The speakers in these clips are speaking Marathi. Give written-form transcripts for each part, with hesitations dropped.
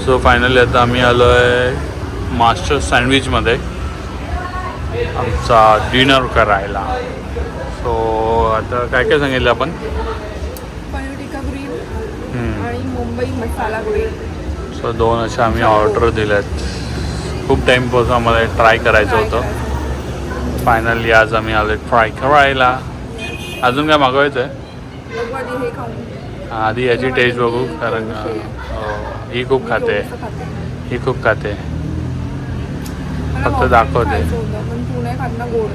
सो फायनली आता आम्ही आलो आहे मास्टर सँडविचमध्ये आमचा डिनर करायला. सो आता काय काय सांगितलं आपण? पनीर टिक्का ग्रिल आणि मुंबई मसाला ग्रिल. सो 2 अशा आम्ही ऑर्डर दिल्यात. खूप टाईमपासून आम्हाला ट्राय करायचं होतं. फायनली आज आम्ही आलो ट्राय करायला. अजून काय मागवायचं आहे? हे खाऊन आधी याची टेस्ट बघू, कारण ही खूप खाते, ही खूप खाते. फक्त दाखवते. पण तू नाही खात ना गोड.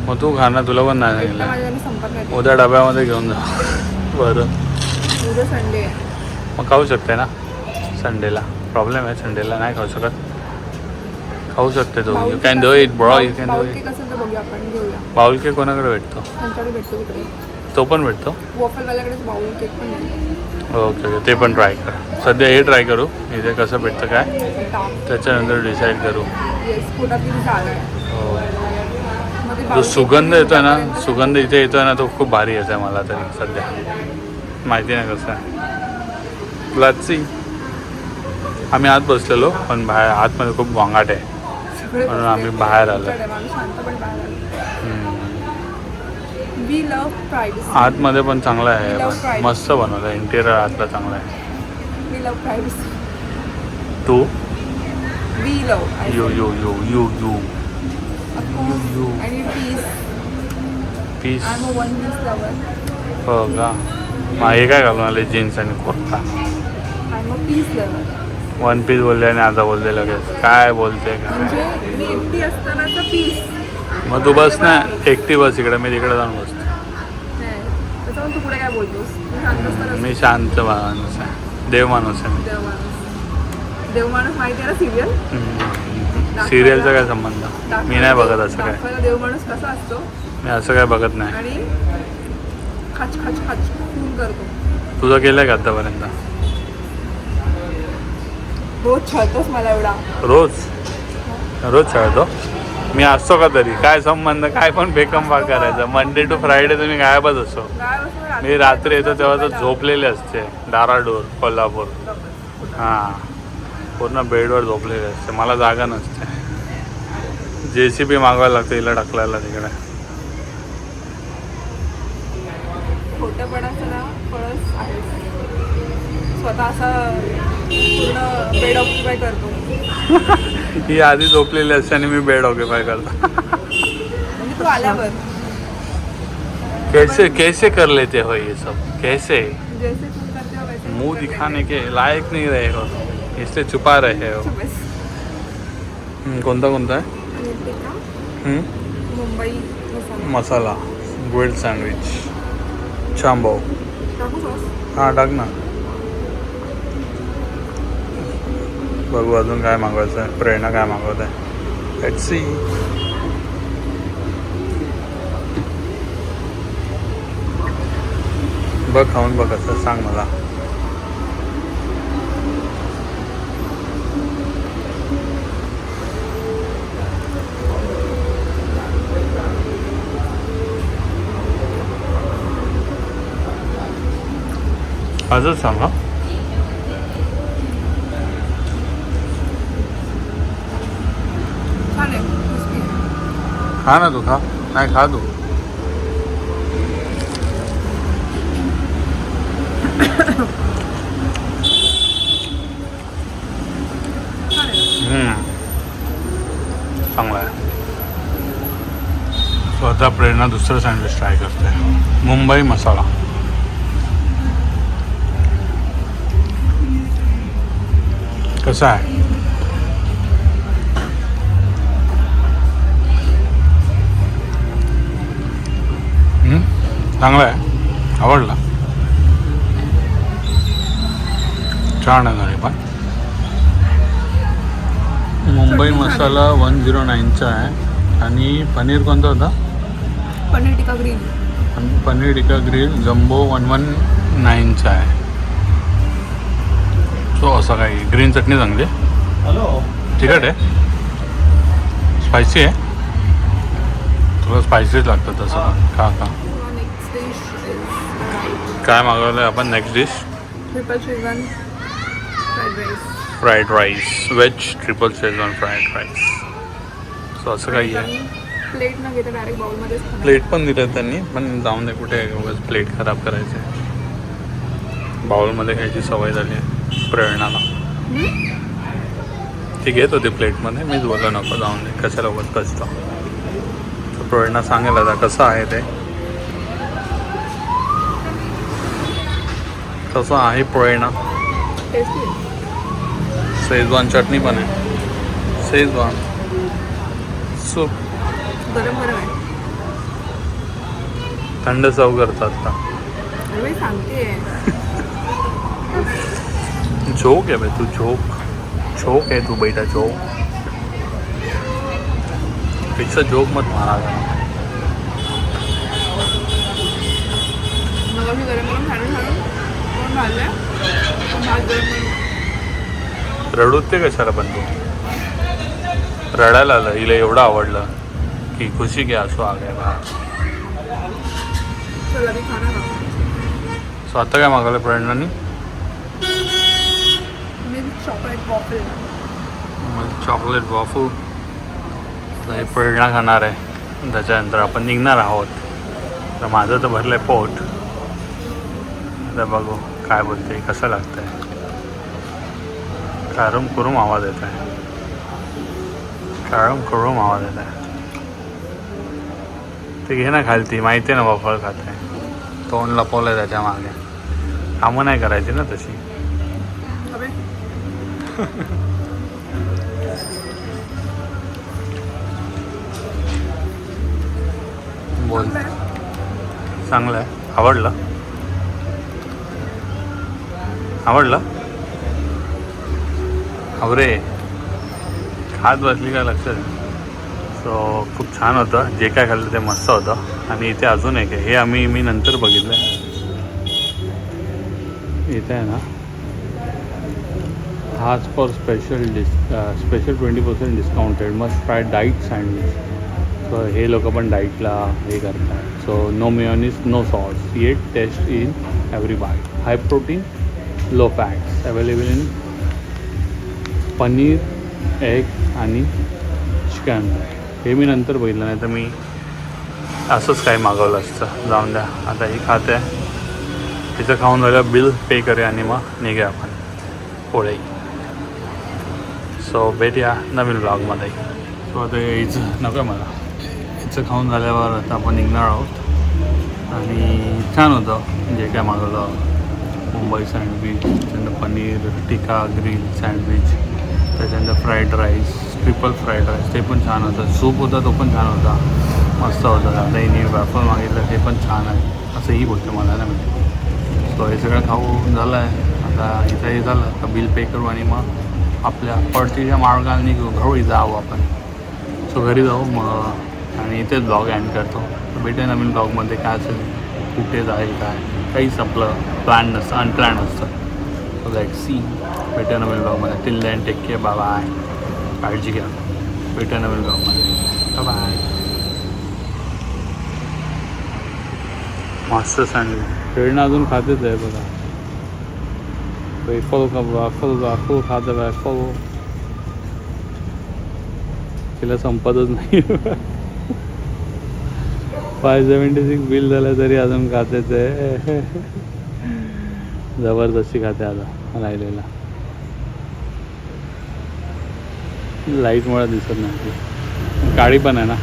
मग तू खा ना, तुला पण नाही सांगितलं. माझ्याने संपत नाही. उद्या डब्यामध्ये घेऊन जा. बरं, उद्या संडे आहे. मग खाऊ शकते ना संडेला? प्रॉब्लेम आहे संडेला नाही खाऊ शकत? खाऊ शकते तू. You can do it bro, you can do it. कसं तर बघूया आपण, घेऊया. बाउल केक कोणाकडे भेटतो? त्यांच्याकडे भेटतो तिकडे. तो पण भेटतो? वॉफलवाल्याकडेच बाउल केक पण मिळतो. ओके ओके, ते पण ट्राय कर. सध्या हे ट्राय करू, इथे कसं भेटतं काय, त्याच्यानंतर डिसाईड करू. येस, पोटातली जागा आहे. हो. मग ते जो बाउल सुगंध केक येतो ना, पर्यंत सुगंध इथे येतो ना, तो खूप भारी येतो आहे मला तरी सध्या. माहिती नाही कसं आहे. लच्ची. आम्ही आत बसलेलो, पण बाहेर आतमध्ये खूप वांगाट आहे सगळे म्हणून आम्ही बाहेर आलो. माणूस शांतपणे बाहेर आलो. We love privacy. आतमध्ये पण चांगलं आहे, मस्त बनवलं आहे. इंटिरियर आतला चांगला आहे. We love privacy. तू we love you you you you you you. आणि peace. Peace. I am a one piece lover. हो का? मग हे काय घालून आले जीन्स आणि kurta? I am a peace lover. One piece बोलले आणि आता बोलते लगेच. काय बोलते म्हणजे काय? मी एकटी असतानाचा पीस. मग तू बस ना, एकटी बस इकडे, मी तिकडे जाऊन बसतो. नाही, त्याच्यावर तू पुढे काय बोलतोस? मी शांत असताना मी शांत माणूस आहे, देव माणूस आहे. देव माणूस. देव माणूस माहिती आहे ना सिरियल? सिरियलचा काय संबंध? मी नाही बघत असं काय. दाखवायला देव माणूस कसा असतो मी असं काय बघत नाही. आणि खाच खाच खाच खून करतो. तुझं केलं का आतापर्यंत? रोज छळतोस मला एवढा. रोज रोज छळतो मी? असतो का तरी? काय संबंध? काय पण बेकंबा करायचं. मंडे टू फ्रायडे तुम्ही गायबच असतो. काय बसून मी रात्री येतो तेव्हा तर झोपलेले असते. दाराडोर कोल्हापूर. हां, पूर्ण बेडवर झोपलेले असते. मला जागा नसते. JCB मागवायला लागतं हिला ढकलायला तिकडे. खोटंपणाचं ना फळच आहे. स्वतः असं पूर्ण बेड ऑक्युपाय करतो. ही आधी झोपलेली असते आणि मी बेड ऑक्युपाय करतो. म्हणजे तू आल्यावर कैसे कैसे कर लेते हो ये सब? कैसे? जैसे तू करते हो वैसे मुंह दिखाने के लायक नहीं रहे हो, इसलिए छुपा रहे हो. बस. कोणता कोणता आहे? पनीर टिक्का, मुंबई मसाला. मसाला ग्रिल्ड सँडविच, चांबो. टाकू सॉस? हां टाक ना. बघू अजून काय मागवायचं आहे. प्रेरणा काय मागवत आहे? Let's see. बघ खाऊन बघ कसं, सांग मला. आजच सांग. हा छान आहे. crispy आहे. खा ना तू. खा. नाही खा तू. छान आहे. चांगला आहे. स्वतः प्रेरणा दुसरं सँडविच ट्राय करते. मुंबई मसाला. कसा आहे? चांगला आहे. आवडला. छान आहे तरी पण. मुंबई मसाला 109चा आहे. आणि पनीर कोणता होता? Paneer tikka grill. Paneer tikka grill jumbo 119चा आहे. सो असं काही. ग्रीन चटणी चांगली. तिखट आहे? स्पायसी आहे? तुला स्पायसीच लागतं तसं का? नेक्स्ट डिश काय मागवलं आहे आपण? Next dish triple Schezwan fried rice. Fried rice veg triple Schezwan fried rice. So असं काही आहे. प्लेट न घेता डायरेक्ट बाउलमध्येच खाणार. प्लेट पण दिलं त्यांनी, पण जाऊन दे कुठे उगाच प्लेट खराब करायचे. बाउलमध्ये खायची सवय झाली आहे प्रेरणाला. ती घेत होती प्लेटमध्ये, मीच बोललो नको जाऊन दे कशाला उगाच कष्ट. तर प्रेरणा सांगेल आता कसं आहे ते. कसं आहे प्रेरणा. टेस्टी. शेजवान चटणी पण आहे. शेजवान सूप गरम गरम आहे. थंड सर्व करतात का. अरे मी सांगते. जोक आहे भाई तू, जोक आहे तू बेटा, जोक. पिक्चर जोक मत मारा. मग मी गरम गरम खाणं खाणं कोण घाललंय भात गरम गरम. रडूत ते कशाला पण तू. रडायला आलं हिला एवढं आवडलं की खुशी की असो आ गया बा. चला मी खाणार. सो आता काय मागवलं प्रेरणानी. मी चॉकलेट वॉफल. Chocolate waffle. हे प्रेरणा खाणार आहे. त्याच्यानंतर आपण निघणार आहोत. तर माझं तर भरलं आहे पोट. आता बघू काय बोलते, कसं लागतं आहे. कारुम कुरुम आवाज येत आहे. कारुम कुरुम आवाज येत आहे. ते घे ना खालती, माहिती आहे ना वॉफल खात आहे. तोंड लपवलं त्याच्या मागे. कामं नाही करायची ना तशी. अबे बोल. चांगलं आहे. चांगलं आहे. आवडलं. अरे खात बसली काय लक्षात. सो खूप छान होतं. जे काय खाल्लं ते मस्त होतं. आणि इथे अजून एक आहे, हे मी नंतर बघितलं. इथे आहे ना हाच for special 20% discounted must fry diet sandwich. So हे लोक पण डाईटला हे करतात. So no mayonnaise no sauce yet taste in every bite. High protein low fats available in paneer egg आणि चिकन. हे मी नंतर बघितलं, नाही तर मी असंच काही मागवलं असतं. जाऊन द्या आता ही खाते. तिचं खाऊन झालं बिल पे करूया आणि मग निघूया आपण पुढे. सो भेटूया नवीन ब्लॉगमध्ये. सो आता हिचं नको आहे मला. हिचं खाऊन झाल्यावर आता आपण निघणार आहोत. आणि छान होतं जे काय मागवलं. मुंबई सँडविच, त्याच्यानंतर पनीर टिक्का ग्रिल सँडविच, त्याच्यानंतर fried rice triple fried rice ते पण छान होतं. सूप होता तो पण छान होता, मस्त होता. आता हिने वॅफल मागितलं ते पण छान आहे असंही बोलतं मला ना. म्हणजे सो हे सगळं खाऊ झालं आहे. आता इथं हे झालं का बिल पे करू आणि मग आपल्या परतीच्या मार्गाने निघू. घरी जाऊ आपण. सो घरी जाऊ मग आणि इथेच ब्लॉग एंड करतो. भेटूया नवीन ब्लॉगमध्ये. काय असेल कुठे जाईल काय काहीच आपलं प्लॅन नसतं, अनप्लॅन असतं. So let's see. भेटूया नवीन ब्लॉगमध्ये. Till then take care. Bye bye. काळजी घ्या. भेटूया नवीन ब्लॉगमध्ये. Bye bye. मस्त सँडविच. प्रेरणा अजून खातेच आहे बघा. वाफल खातं वॅफल. तिला संपतच नाही. 576 बिल झालं तरी अजून खातेच आहे. जबरदस्ती खाते आता राहिलेला. लाईटमुळे दिसत नाही. काळी पण आहे ना.